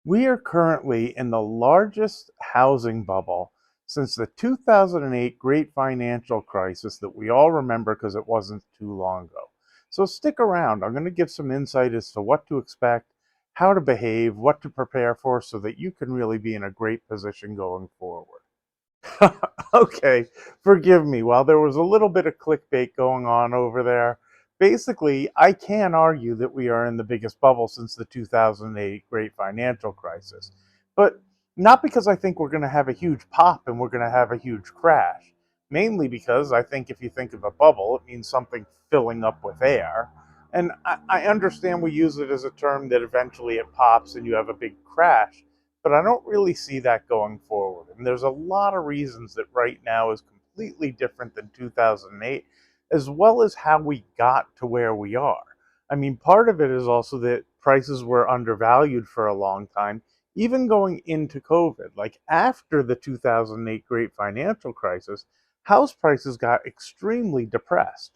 We are currently in the largest housing bubble since the 2008 great financial crisis that we all remember because it wasn't too long ago. So stick around. I'm going to give some insight as to what to expect, how to behave, what to prepare for so that you can really be in a great position going forward. Okay, forgive me. While there was a little bit of clickbait going on over there, basically, I can argue that we are in the biggest bubble since the 2008 great financial crisis. But not because I think we're going to have a huge pop and we're going to have a huge crash. Mainly because I think if you think of a bubble, it means something filling up with air. And I understand we use it as a term that eventually it pops and you have a big crash, but I don't really see that going forward. And there's a lot of reasons that right now is completely different than 2008, as well as how we got to where we are. I mean, part of it is also that prices were undervalued for a long time, even going into COVID. Like after the 2008 great financial crisis, house prices got extremely depressed.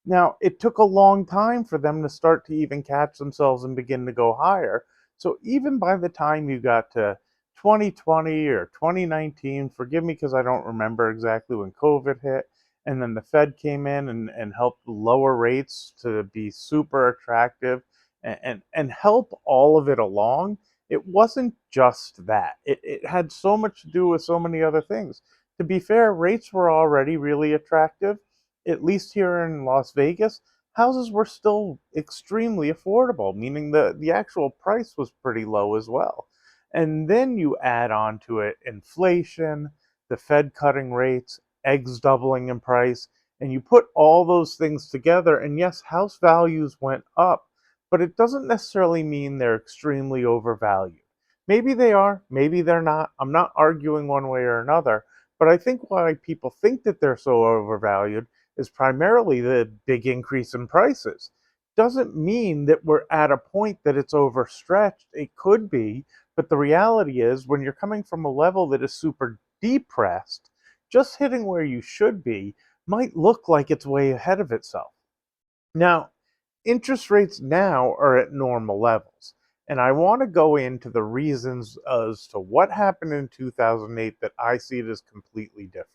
Now, it took a long time for them to start to even catch themselves and begin to go higher. So even by the time you got to 2020 or 2019, forgive me because I don't remember exactly when COVID hit, and then the Fed came in and helped lower rates to be super attractive and help all of it along, it wasn't just that. It had so much to do with so many other things. To be fair, rates were already really attractive, at least here in Las Vegas. Houses were still extremely affordable, meaning the actual price was pretty low as well. And then you add on to it inflation, the Fed cutting rates, eggs doubling in price, and you put all those things together, and yes, house values went up, but it doesn't necessarily mean they're extremely overvalued. Maybe they are, maybe they're not. I'm not arguing one way or another, but I think why people think that they're so overvalued is primarily the big increase in prices. Doesn't mean that we're at a point that it's overstretched. It could be, but the reality is when you're coming from a level that is super depressed, just hitting where you should be might look like it's way ahead of itself. Now, interest rates now are at normal levels. And I want to go into the reasons as to what happened in 2008 that I see it as completely different.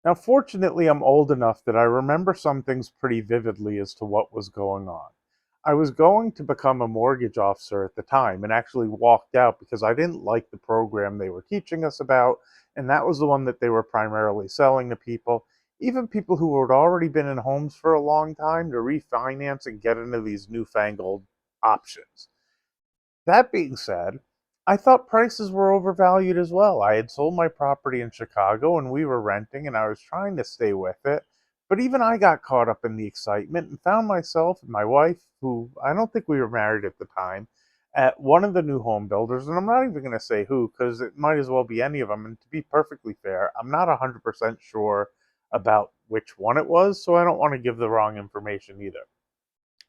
Now, fortunately, I'm old enough that I remember some things pretty vividly as to what was going on. I was going to become a mortgage officer at the time and actually walked out because I didn't like the program they were teaching us about, and that was the one that they were primarily selling to people, even people who had already been in homes for a long time, to refinance and get into these newfangled options. That being said, I thought prices were overvalued as well. I had sold my property in Chicago and we were renting and I was trying to stay with it. But even I got caught up in the excitement and found myself and my wife, who I don't think we were married at the time, at one of the new home builders. And I'm not even going to say who because it might as well be any of them. And to be perfectly fair, I'm not 100% sure about which one it was. So I don't want to give the wrong information either.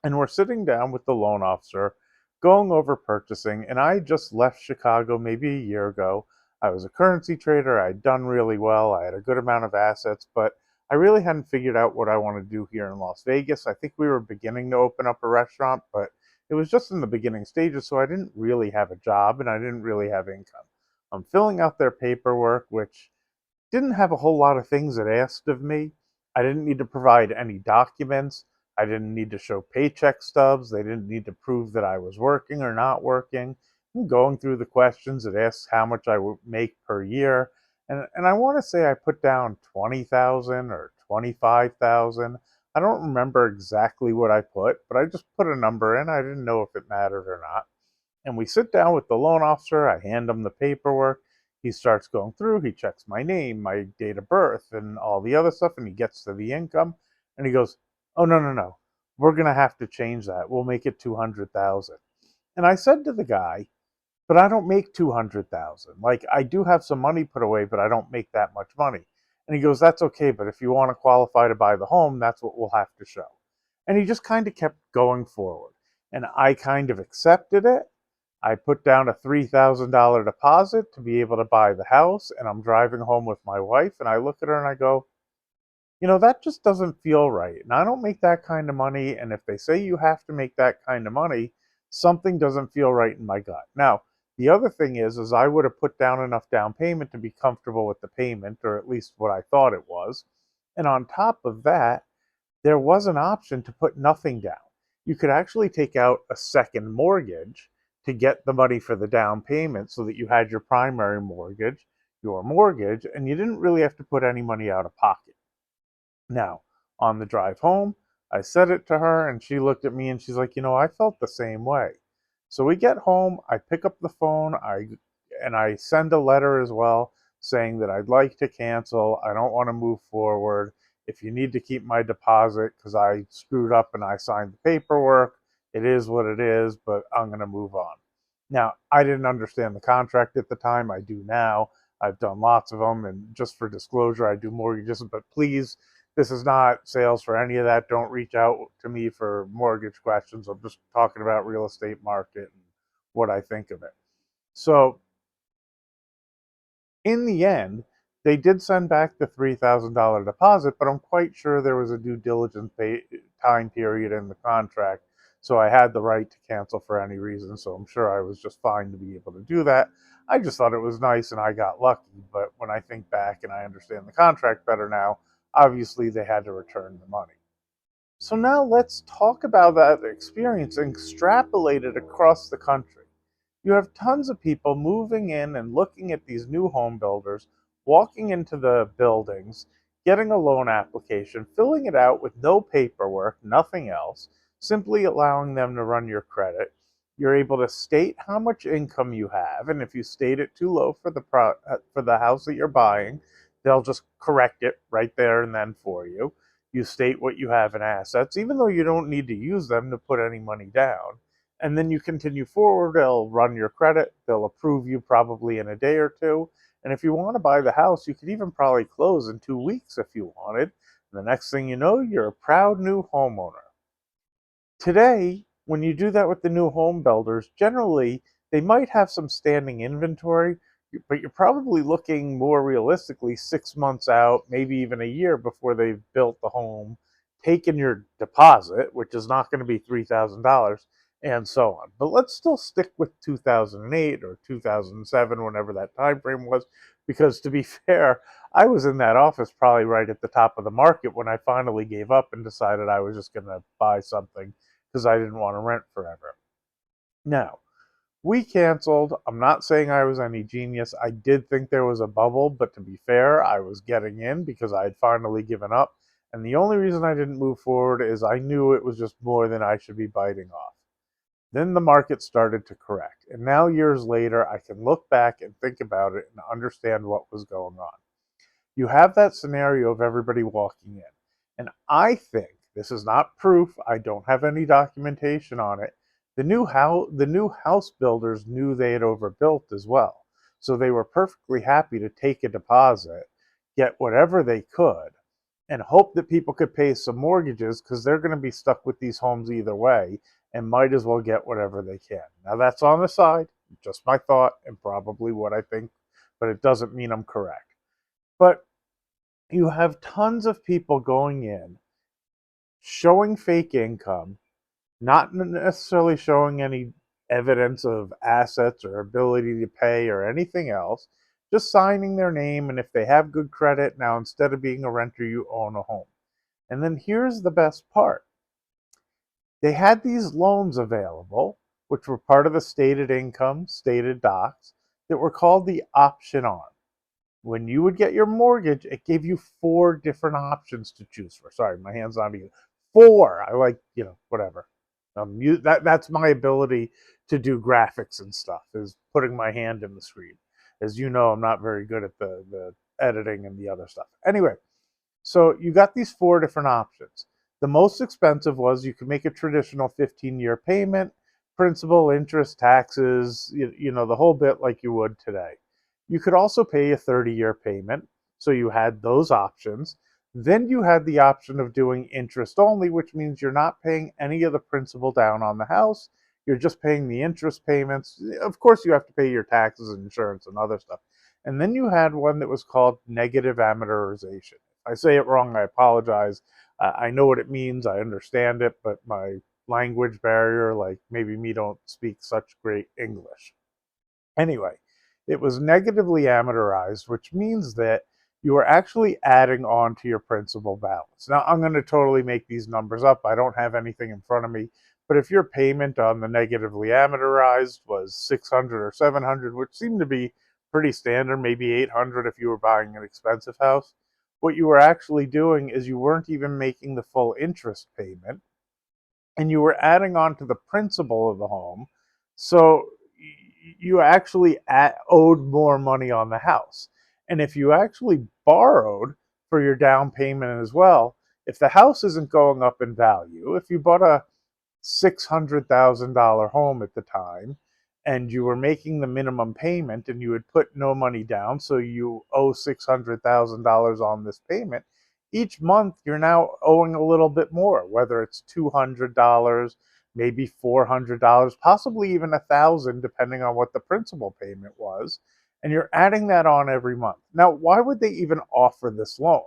And we're sitting down with the loan officer going over purchasing, and I just left Chicago maybe a year ago. I was a currency trader. I'd done really well. I had a good amount of assets, but I really hadn't figured out what I want to do here in Las Vegas. I think we were beginning to open up a restaurant, but it was just in the beginning stages, so I didn't really have a job and I didn't really have income. I'm filling out their paperwork, which didn't have a whole lot of things it asked of me. I didn't need to provide any documents. I didn't need to show paycheck stubs. They didn't need to prove that I was working or not working. I'm going through the questions. It asks how much I would make per year. And I want to say I put down 20,000 or 25,000. I don't remember exactly what I put, but I just put a number in. I didn't know if it mattered or not. And we sit down with the loan officer. I hand him the paperwork. He starts going through. He checks my name, my date of birth, and all the other stuff. And he gets to the income. And he goes, "Oh, no, no, no. We're going to have to change that. We'll make it 200,000." And I said to the guy, "But I don't make 200,000. Like, I do have some money put away, but I don't make that much money." And he goes, "That's okay. But if you want to qualify to buy the home, that's what we'll have to show." And he just kind of kept going forward. And I kind of accepted it. I put down a $3,000 deposit to be able to buy the house, and I'm driving home with my wife, and I look at her and I go, that just doesn't feel right. And I don't make that kind of money, and if they say you have to make that kind of money, something doesn't feel right in my gut. Now, The other thing is I would have put down enough down payment to be comfortable with the payment, or at least what I thought it was. And on top of that, there was an option to put nothing down. You could actually take out a second mortgage to get the money for the down payment so that you had your primary mortgage, your mortgage, and you didn't really have to put any money out of pocket. Now, on the drive home, I said it to her and she looked at me and she's like, I felt the same way. So we get home, I pick up the phone, I send a letter as well saying that I'd like to cancel. I don't want to move forward. If you need to keep my deposit because I screwed up and I signed the paperwork, it is what it is, but I'm going to move on. Now, I didn't understand the contract at the time. I do now. I've done lots of them, and just for disclosure, I do mortgages, but please, this is not sales for any of that. Don't reach out to me for mortgage questions. I'm just talking about real estate market and what I think of it. So in the end, they did send back the $3,000 deposit, but I'm quite sure there was a due diligence time period in the contract. So I had the right to cancel for any reason. So I'm sure I was just fine to be able to do that. I just thought it was nice and I got lucky. But when I think back and I understand the contract better now, obviously they had to return the money. So now let's talk about that experience and extrapolate it across the country. You have tons of people moving in and looking at these new home builders, walking into the buildings, getting a loan application, filling it out with no paperwork, nothing else, simply allowing them to run your credit. You're able to state how much income you have, and if you state it too low for the house that you're buying, they'll just correct it right there and then for you. You state what you have in assets, even though you don't need to use them to put any money down, and then you continue forward. They'll run your credit, they'll approve you probably in a day or two. And if you want to buy the house, you could even probably close in 2 weeks if you wanted. And the next thing you know, you're a proud new homeowner. Today, when you do that with the new home builders, generally they might have some standing inventory, but you're probably looking more realistically 6 months out, maybe even a year before they've built the home, taken your deposit, which is not going to be $3,000, and so on. But let's still stick with 2008 or 2007, whenever that time frame was, because to be fair, I was in that office probably right at the top of the market when I finally gave up and decided I was just going to buy something because I didn't want to rent forever. Now, we canceled. I'm not saying I was any genius. I did think there was a bubble, but to be fair, I was getting in because I had finally given up. And the only reason I didn't move forward is I knew it was just more than I should be biting off. Then the market started to correct. And now, years later, I can look back and think about it and understand what was going on. You have that scenario of everybody walking in. And I think this is not proof. I don't have any documentation on it. The new house builders knew they had overbuilt as well. So they were perfectly happy to take a deposit, get whatever they could, and hope that people could pay some mortgages because they're going to be stuck with these homes either way and might as well get whatever they can. Now, that's on the side, just my thought and probably what I think, but it doesn't mean I'm correct. But you have tons of people going in, showing fake income, not necessarily showing any evidence of assets or ability to pay or anything else, just signing their name. And if they have good credit, now instead of being a renter, you own a home. And then here's the best part: they had these loans available, which were part of the stated income, stated docs, that were called the option arm. When you would get your mortgage, it gave you four different options to choose for. Sorry, my hand's on you. Four. I like, whatever. That's my ability to do graphics and stuff, is putting my hand in the screen. As you know, I'm not very good at the editing and the other stuff. Anyway, so you got these four different options. The most expensive was you could make a traditional 15-year payment, principal, interest, taxes, the whole bit like you would today. You could also pay a 30-year payment, so you had those options. Then you had the option of doing interest only, which means you're not paying any of the principal down on the house. You're just paying the interest payments. Of course, you have to pay your taxes and insurance and other stuff. And then you had one that was called negative amortization. I say it wrong, I apologize. I know what it means, I understand it, but my language barrier, like maybe me, don't speak such great English. Anyway, it was negatively amortized, which means that you are actually adding on to your principal balance. Now, I'm going to totally make these numbers up. I don't have anything in front of me, but if your payment on the negatively amortized was 600 or 700, which seemed to be pretty standard, maybe 800 if you were buying an expensive house, what you were actually doing is you weren't even making the full interest payment and you were adding on to the principal of the home. So you actually owed more money on the house. And if you actually borrowed for your down payment as well, if the house isn't going up in value, if you bought a $600,000 home at the time and you were making the minimum payment and you had put no money down, so you owe $600,000 on this payment, each month you're now owing a little bit more, whether it's $200, maybe $400, possibly even $1,000, depending on what the principal payment was. And you're adding that on every month. Now, why would they even offer this loan?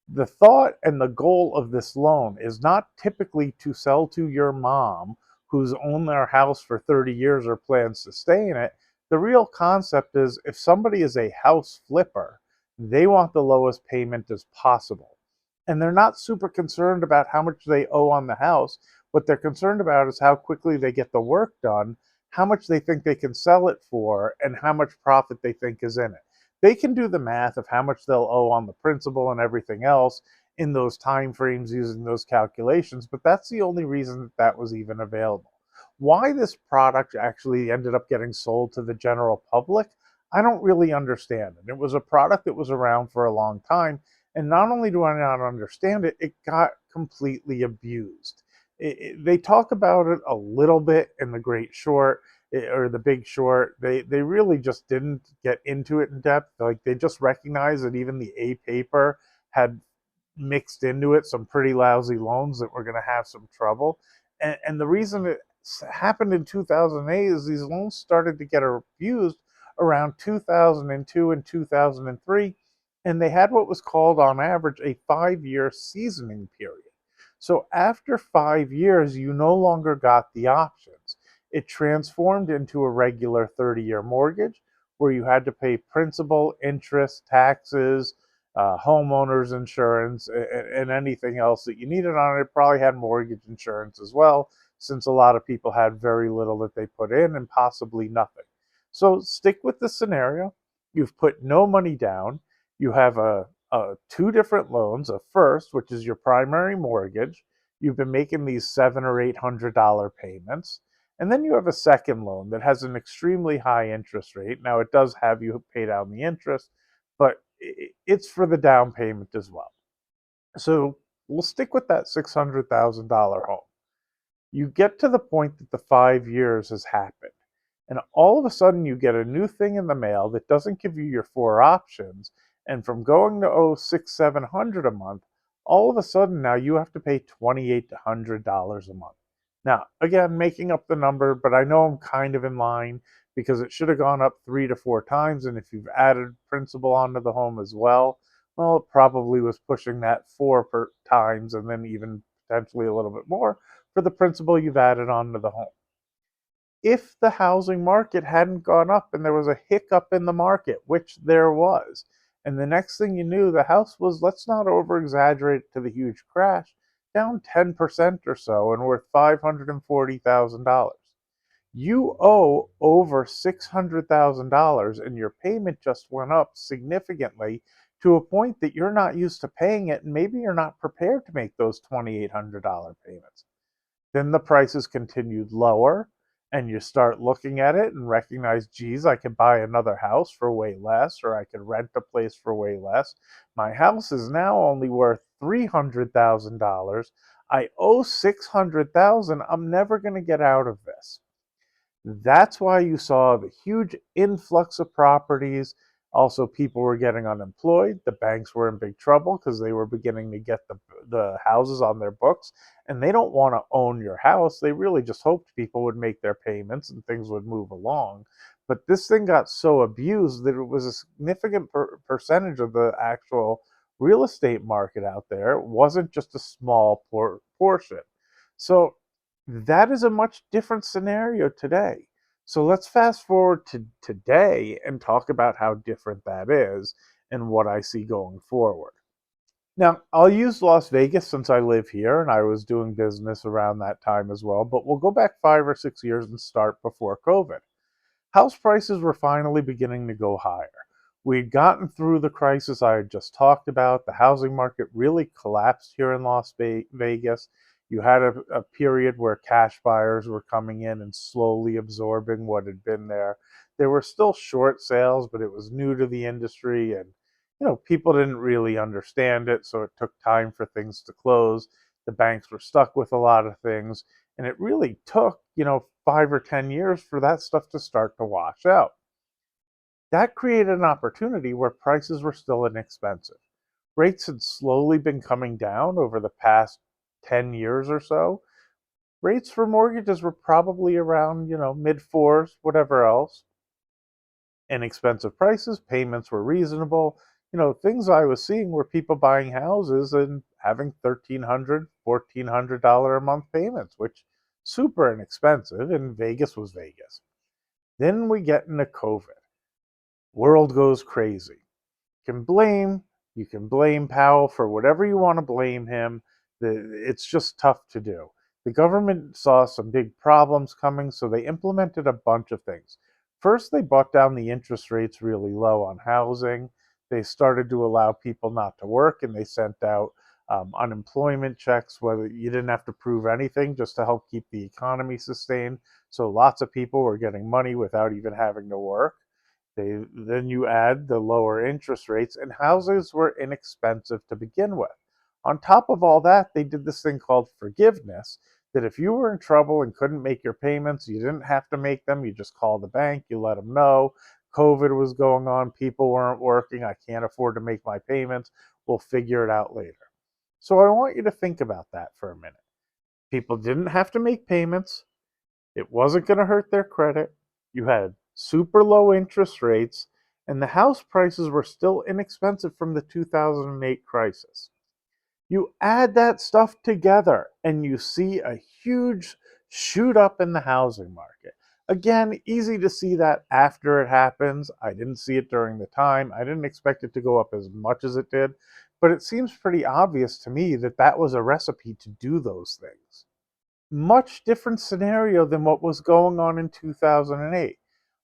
The thought and the goal of this loan is not typically to sell to your mom who's owned their house for 30 years or plans to stay in it. The real concept is if somebody is a house flipper, they want the lowest payment as possible. And they're not super concerned about how much they owe on the house. What they're concerned about is how quickly they get the work done, how much they think they can sell it for, and how much profit they think is in it. They can do the math of how much they'll owe on the principal and everything else in those time frames using those calculations, but that's the only reason that that was even available. Why this product actually ended up getting sold to the general public, I don't really understand it. It was a product that was around for a long time, and not only do I not understand it, it got completely abused. They talk about it a little bit in The Great Short, or The Big Short. They really just didn't get into it in depth. Like they just recognized that even the A paper had mixed into it some pretty lousy loans that were going to have some trouble. And the reason it happened in 2008 is these loans started to get abused around 2002 and 2003, and they had what was called on average a 5 year seasoning period. So after 5 years, you no longer got the options. It transformed into a regular 30-year mortgage where you had to pay principal, interest, taxes, homeowners insurance, and anything else that you needed on it. It probably had mortgage insurance as well, since a lot of people had very little that they put in and possibly nothing. So stick with the scenario. You've put no money down. You have two different loans. A first, which is your primary mortgage. You've been making these $700 or $800 payments. And then you have a second loan that has an extremely high interest rate. Now, it does have you pay down the interest, but it's for the down payment as well. So we'll stick with that $600,000 home. You get to the point that the 5 years has happened, and all of a sudden you get a new thing in the mail that doesn't give you your four options. And from going to owe 700 a month, all of a sudden now you have to pay $2,800 a month. Now, again, making up the number, but I know I'm kind of in line because it should have gone up 3 to 4 times. And if you've added principal onto the home as well, well, it probably was pushing that times and then even potentially a little bit more for the principal you've added onto the home. If the housing market hadn't gone up and there was a hiccup in the market, which there was, and the next thing you knew, the house was, let's not over exaggerate to the huge crash, down 10% or so and worth $540,000. You owe over $600,000 and your payment just went up significantly to a point that you're not used to paying it, and maybe you're not prepared to make those $2,800 payments. Then the prices continued lower, and you start looking at it and recognize, geez, I could buy another house for way less, or I could rent a place for way less. My house is now only worth $300,000. I owe $600,000. I'm never going to get out of this. That's why you saw the huge influx of properties. Also, people were getting unemployed. The banks were in big trouble because they were beginning to get the houses on their books. And they don't want to own your house. They really just hoped people would make their payments and things would move along. But this thing got so abused that it was a significant percentage of the actual real estate market out there. It wasn't just a small portion. So that is a much different scenario today. So let's fast forward to today and talk about how different that is and what I see going forward. Now, I'll use Las Vegas since I live here and I was doing business around that time as well, but we'll go back 5 or 6 years and start before COVID. House prices were finally beginning to go higher. We'd gotten through the crisis I had just talked about. The housing market really collapsed here in Las Vegas. You had a period where cash buyers were coming in and slowly absorbing what had been there. There were still short sales, but it was new to the industry and people didn't really understand it, so it took time for things to close. The banks were stuck with a lot of things, and it really took, 5 or 10 years for that stuff to start to wash out. That created an opportunity where prices were still inexpensive. Rates had slowly been coming down over the past 10 years or so. Rates for mortgages were probably around, mid fours, whatever else. Inexpensive prices, payments were reasonable. Things I was seeing were people buying houses and having $1,300, $1,400 a month payments, which super inexpensive, and Vegas was Vegas. Then we get into COVID. World goes crazy. Can blame you can blame Powell for whatever you want to blame him. It's just tough to do. The government saw some big problems coming, so they implemented a bunch of things. First, they brought down the interest rates really low on housing. They started to allow people not to work, and they sent out unemployment checks, whether you didn't have to prove anything, just to help keep the economy sustained. So lots of people were getting money without even having to work. Then you add the lower interest rates, and houses were inexpensive to begin with. On top of all that, they did this thing called forgiveness, that if you were in trouble and couldn't make your payments, you didn't have to make them. You just call the bank, you let them know. COVID was going on, people weren't working, I can't afford to make my payments. We'll figure it out later. So I want you to think about that for a minute. People didn't have to make payments. It wasn't going to hurt their credit. You had super low interest rates, and the house prices were still inexpensive from the 2008 crisis. You add that stuff together, and you see a huge shoot up in the housing market. Again, easy to see that after it happens. I didn't see it during the time. I didn't expect it to go up as much as it did, but it seems pretty obvious to me that that was a recipe to do those things. Much different scenario than what was going on in 2008.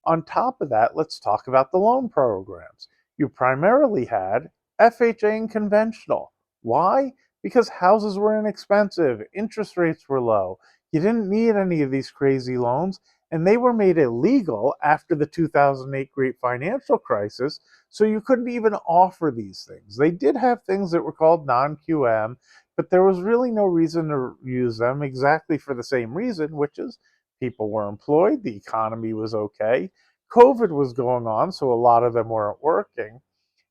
On top of that, let's talk about the loan programs. You primarily had FHA and conventional. Why? Because houses were inexpensive, interest rates were low. You didn't need any of these crazy loans, and they were made illegal after the 2008 great financial crisis, so you couldn't even offer these things. They did have things that were called non QM, but there was really no reason to use them exactly for the same reason, which is people were employed, the economy was okay, COVID was going on, so a lot of them weren't working.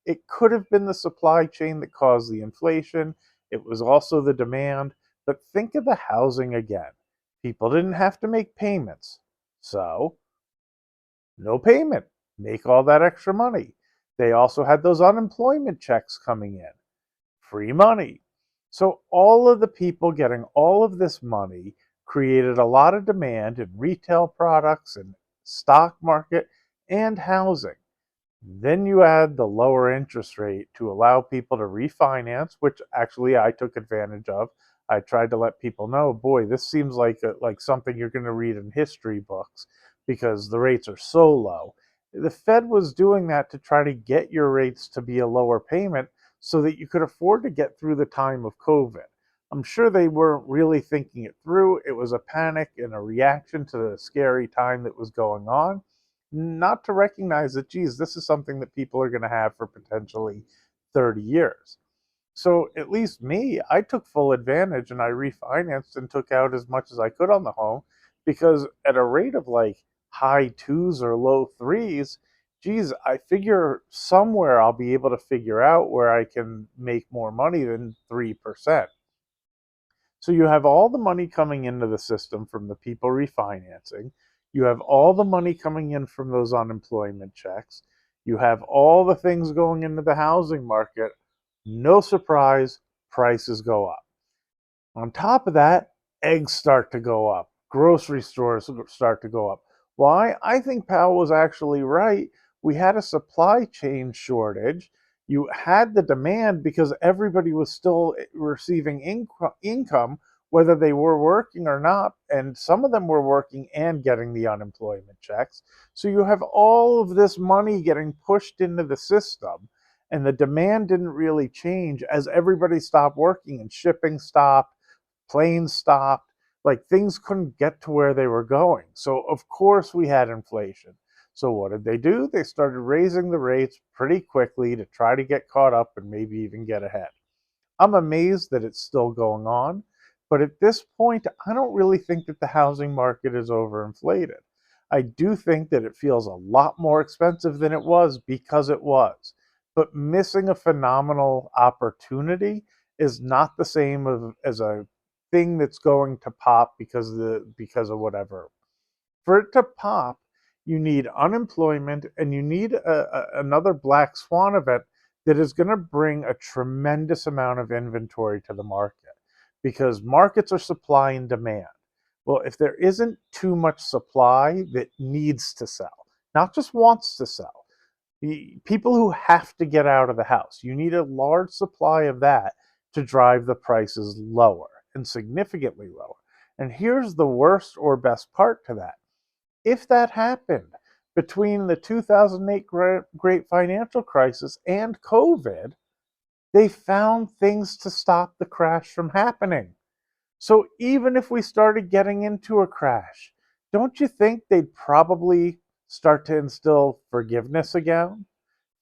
It could have been the supply chain that caused the inflation. It was also the demand. But think of the housing again. People didn't have to make payments. So, no payment. Make all that extra money. They also had those unemployment checks coming in. Free money. So all of the people getting all of this money created a lot of demand in retail products and stock market and housing. Then you add the lower interest rate to allow people to refinance, which actually I took advantage of. I tried to let people know, boy, this seems like something you're going to read in history books because the rates are so low. The Fed was doing that to try to get your rates to be a lower payment so that you could afford to get through the time of COVID. I'm sure they weren't really thinking it through. It was a panic and a reaction to the scary time that was going on, not to recognize that, geez, this is something that people are going to have for potentially 30 years. So at least me, I took full advantage and I refinanced and took out as much as I could on the home because at a rate of like high twos or low threes, geez, I figure somewhere I'll be able to figure out where I can make more money than 3%. So you have all the money coming into the system from the people refinancing. You have all the money coming in from those unemployment checks. You have all the things going into the housing market. No surprise, prices go up. On top of that, eggs start to go up. Grocery stores start to go up. Why? I think Powell was actually right. We had a supply chain shortage. You had the demand because everybody was still receiving income, whether they were working or not. And some of them were working and getting the unemployment checks. So you have all of this money getting pushed into the system, and the demand didn't really change as everybody stopped working and shipping stopped, planes stopped, like things couldn't get to where they were going. So of course we had inflation. So what did they do? They started raising the rates pretty quickly to try to get caught up and maybe even get ahead. I'm amazed that it's still going on, but at this point, I don't really think that the housing market is overinflated. I do think that it feels a lot more expensive than it was because it was. But missing a phenomenal opportunity is not the same as a thing that's going to pop because of whatever. For it to pop, you need unemployment and you need another black swan event that is going to bring a tremendous amount of inventory to the market, because markets are supply and demand. Well, if there isn't too much supply that needs to sell, not just wants to sell, the people who have to get out of the house, you need a large supply of that to drive the prices lower and significantly lower. And here's the worst or best part to that: if that happened between the 2008 great financial crisis and COVID, they found things to stop the crash from happening. So even if we started getting into a crash, don't you think they'd probably start to instill forgiveness again,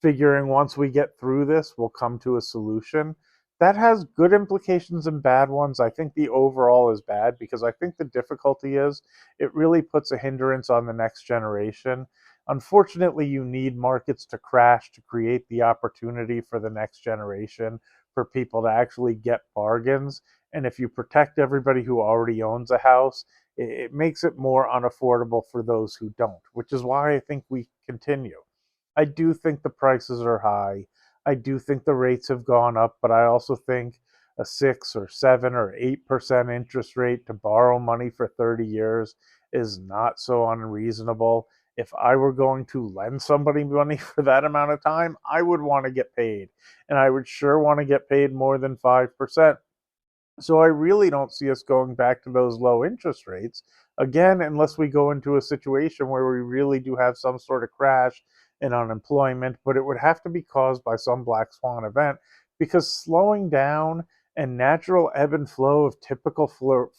figuring once we get through this, we'll come to a solution? That has good implications and bad ones. I think the overall is bad because I think the difficulty is it really puts a hindrance on the next generation. Unfortunately, you need markets to crash to create the opportunity for the next generation for people to actually get bargains. And if you protect everybody who already owns a house, it makes it more unaffordable for those who don't, which is why I think we continue. I do think the prices are high. I do think the rates have gone up, but I also think a 6 or 7 or 8% interest rate to borrow money for 30 years is not so unreasonable. If I were going to lend somebody money for that amount of time, I would want to get paid. And I would sure want to get paid more than 5%. So I really don't see us going back to those low interest rates again, unless we go into a situation where we really do have some sort of crash in unemployment. But it would have to be caused by some black swan event, because slowing down and natural ebb and flow of typical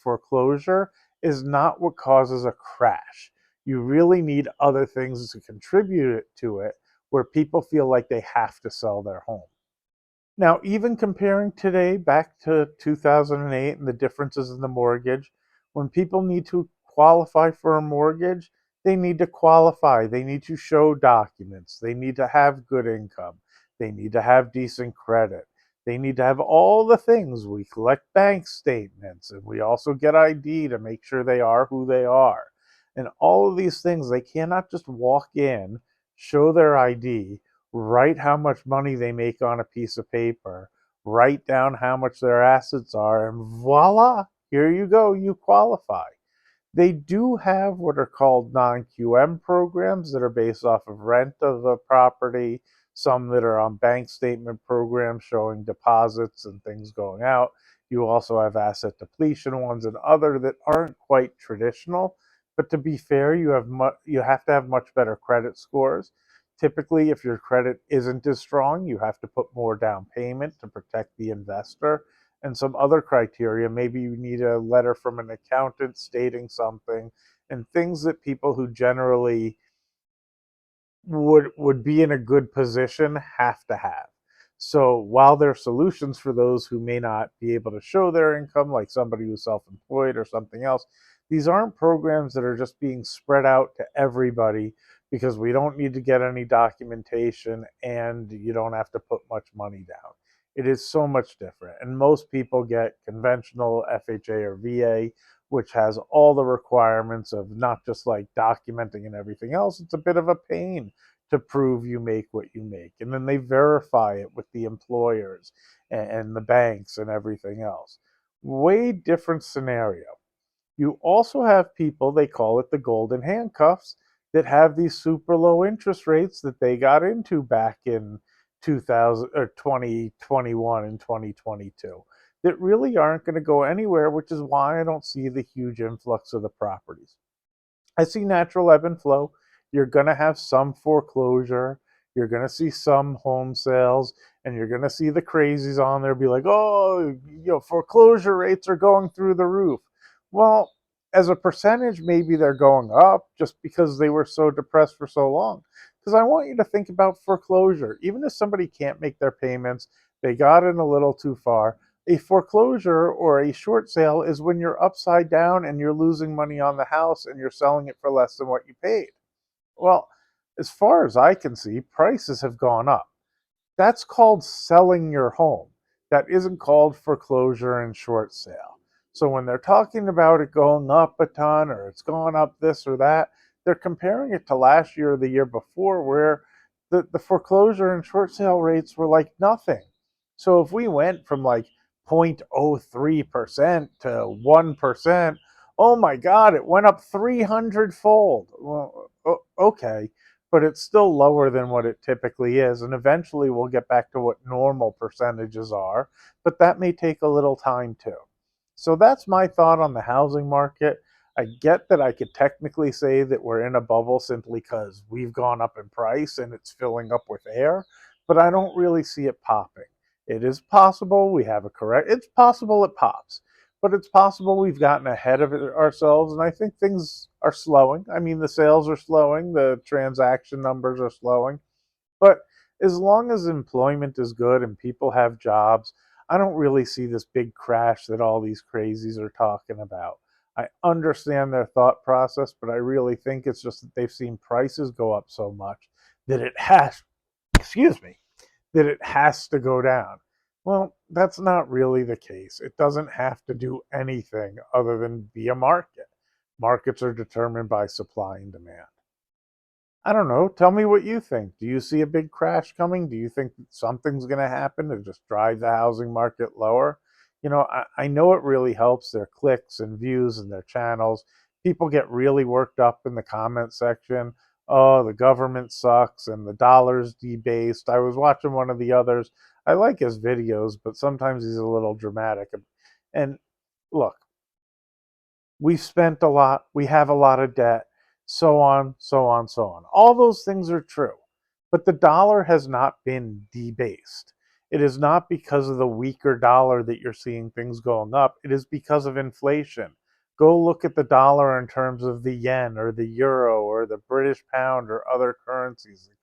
foreclosure is not what causes a crash. You really need other things to contribute to it, where people feel like they have to sell their home. Now, even comparing today back to 2008 and the differences in the mortgage, when people need to qualify for a mortgage, they need to qualify. They need to show documents. They need to have good income. They need to have decent credit. They need to have all the things. We collect bank statements and we also get ID to make sure they are who they are. And all of these things, they cannot just walk in, show their ID, write how much money they make on a piece of paper, write down how much their assets are, and voila, here you go, you qualify. They do have what are called non-QM programs that are based off of rent of a property, some that are on bank statement programs showing deposits and things going out. You also have asset depletion ones and other that aren't quite traditional. But to be fair, you have to have much better credit scores. Typically, if your credit isn't as strong, you have to put more down payment to protect the investor, and some other criteria. Maybe you need a letter from an accountant stating something, and things that people who generally would be in a good position have to have. So while there are solutions for those who may not be able to show their income, like somebody who's self-employed or something else, these aren't programs that are just being spread out to everybody, because we don't need to get any documentation and you don't have to put much money down. It is so much different. And most people get conventional FHA or VA, which has all the requirements of not just like documenting and everything else. It's a bit of a pain to prove you make what you make. And then they verify it with the employers and the banks and everything else. Way different scenario. You also have people, they call it the golden handcuffs, that have these super low interest rates that they got into back in 2000 or 2021 and 2022 that really aren't going to go anywhere, which is why I don't see the huge influx of the properties. I see natural ebb and flow. You're going to have some foreclosure. You're going to see some home sales, and you're going to see the crazies on there be like, oh, foreclosure rates are going through the roof. Well, as a percentage, maybe they're going up just because they were so depressed for so long. Because I want you to think about foreclosure. Even if somebody can't make their payments, they got in a little too far. A foreclosure or a short sale is when you're upside down and you're losing money on the house and you're selling it for less than what you paid. Well, as far as I can see, prices have gone up. That's called selling your home. That isn't called foreclosure and short sale. So when they're talking about it going up a ton or it's going up this or that, they're comparing it to last year or the year before where the foreclosure and short sale rates were like nothing. So if we went from like 0.03% to 1%, oh my God, it went up 300 fold. Well, okay, but it's still lower than what it typically is. And eventually we'll get back to what normal percentages are, but that may take a little time too. So that's my thought on the housing market. I get that I could technically say that we're in a bubble simply because we've gone up in price and it's filling up with air, but I don't really see it popping. It is possible we have a correct, it's possible it pops, but it's possible we've gotten ahead of it ourselves. And I think things are slowing. I mean, the sales are slowing, the transaction numbers are slowing, but as long as employment is good and people have jobs, I don't really see this big crash that all these crazies are talking about. I understand their thought process, but I really think it's just that they've seen prices go up so much that it has, excuse me, that it has to go down. Well, that's not really the case. It doesn't have to do anything other than be a market. Markets are determined by supply and demand. I don't know. Tell me what you think. Do you see a big crash coming? Do you think something's going to happen to just drive the housing market lower? I know it really helps their clicks and views and their channels. People get really worked up in the comment section. Oh, the government sucks and the dollar's debased. I was watching one of the others. I like his videos, but sometimes he's a little dramatic. And look, we've spent a lot, we have a lot of debt, so on, so on, so on. All those things are true. But the dollar has not been debased. It is not because of the weaker dollar that you're seeing things going up. It is because of inflation. Go look at the dollar in terms of the yen or the euro or the British pound or other currencies, the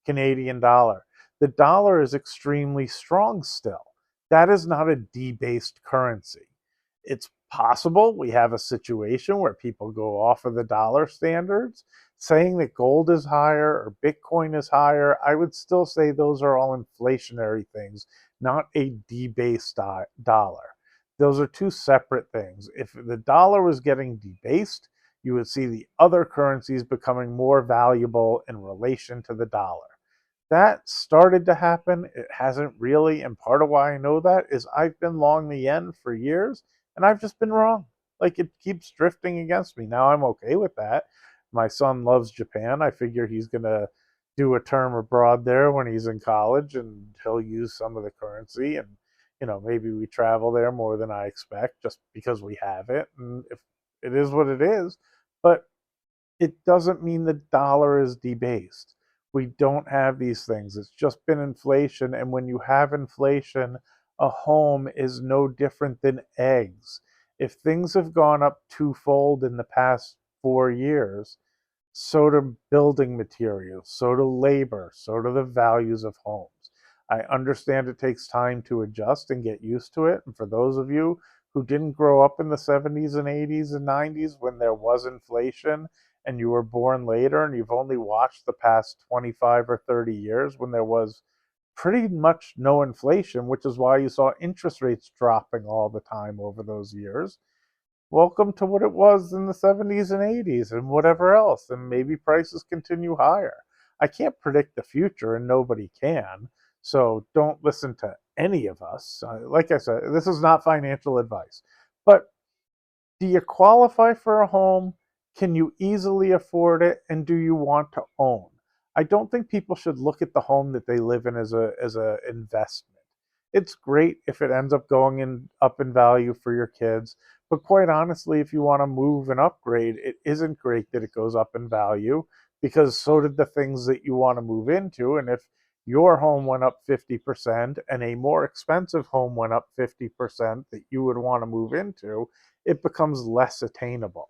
Canadian dollar. The dollar is extremely strong still. That is not a debased currency. It's possible we have a situation where people go off of the dollar standards. Saying that gold is higher or Bitcoin is higher, I would still say those are all inflationary things, not a debased dollar. Those are two separate things. If the dollar was getting debased, you would see the other currencies becoming more valuable in relation to the dollar. That started to happen. It hasn't really. And part of why I know that is I've been long the yen for years and I've just been wrong. Like it keeps drifting against me. Now I'm okay with that. My son loves Japan. I figure he's going to do a term abroad there when he's in college and he'll use some of the currency. And, maybe we travel there more than I expect just because we have it. And if it is what it is, but it doesn't mean the dollar is debased. We don't have these things. It's just been inflation. And when you have inflation, a home is no different than eggs. If things have gone up twofold in the past 4 years, so do building materials, so do labor, so do the values of homes. I understand it takes time to adjust and get used to it. And for those of you who didn't grow up in the 70s and 80s and 90s when there was inflation and you were born later and you've only watched the past 25 or 30 years when there was pretty much no inflation, which is why you saw interest rates dropping all the time over those years. Welcome to what it was in the 70s and 80s and whatever else. And maybe prices continue higher. I can't predict the future and nobody can. So don't listen to any of us. Like I said, this is not financial advice. But do you qualify for a home? Can you easily afford it, and do you want to own? I don't think people should look at the home that they live in as a investment. It's great if it ends up going in up in value for your kids, but quite honestly, if you want to move and upgrade, it isn't great that it goes up in value, because so did the things that you want to move into. And if your home went up 50% and a more expensive home went up 50% that you would want to move into, it becomes less attainable.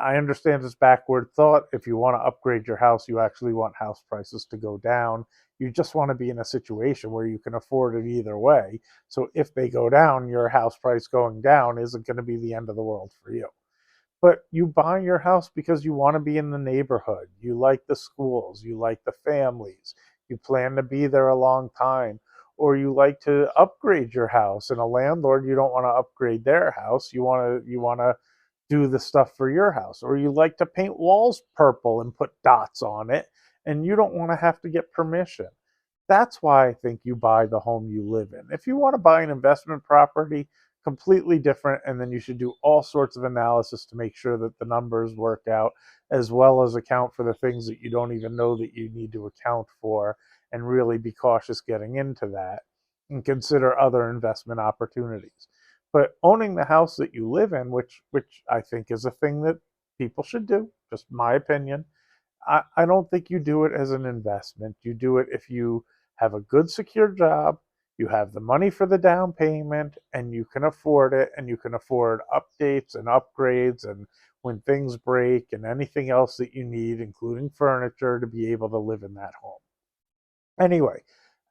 I understand this backward thought. If you want to upgrade your house, you actually want house prices to go down. You just want to be in a situation where you can afford it either way. So if they go down, your house price going down isn't going to be the end of the world for you. But you buy your house because you want to be in the neighborhood. You like the schools, you like the families, you plan to be there a long time, or you like to upgrade your house. And a landlord, you don't want to upgrade their house. You want to do the stuff for your house, or you like to paint walls purple and put dots on it, and you don't want to have to get permission. That's why I think you buy the home you live in. If you want to buy an investment property, completely different, and then you should do all sorts of analysis to make sure that the numbers work out, as well as account for the things that you don't even know that you need to account for, and really be cautious getting into that, and consider other investment opportunities. But owning the house that you live in, which I think is a thing that people should do, just my opinion, I don't think you do it as an investment. You do it if you have a good, secure job, you have the money for the down payment, and you can afford it, and you can afford updates and upgrades, and when things break, and anything else that you need, including furniture, to be able to live in that home. Anyway,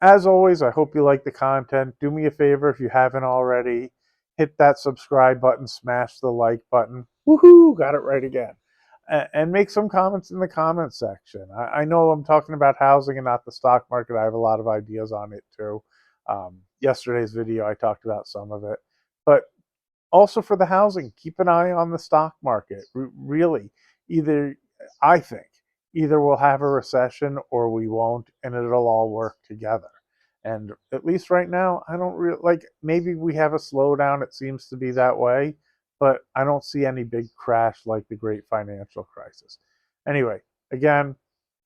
as always, I hope you like the content. Do me a favor if you haven't already, hit that subscribe button, smash the like button. Woohoo! Got it right again. And make some comments in the comment section. I know I'm talking about housing and not the stock market. I have a lot of ideas on it too. Yesterday's video, I talked about some of it. But also for the housing, keep an eye on the stock market. Really, either I think either we'll have a recession or we won't, and it'll all work together. And at least right now, I don't really like. Maybe we have a slowdown. It seems to be that way, but I don't see any big crash like the Great Financial Crisis. Anyway, again,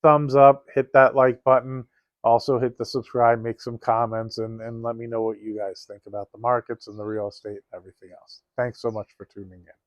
thumbs up, hit that like button. Also, hit the subscribe, make some comments, and let me know what you guys think about the markets and the real estate and everything else. Thanks so much for tuning in.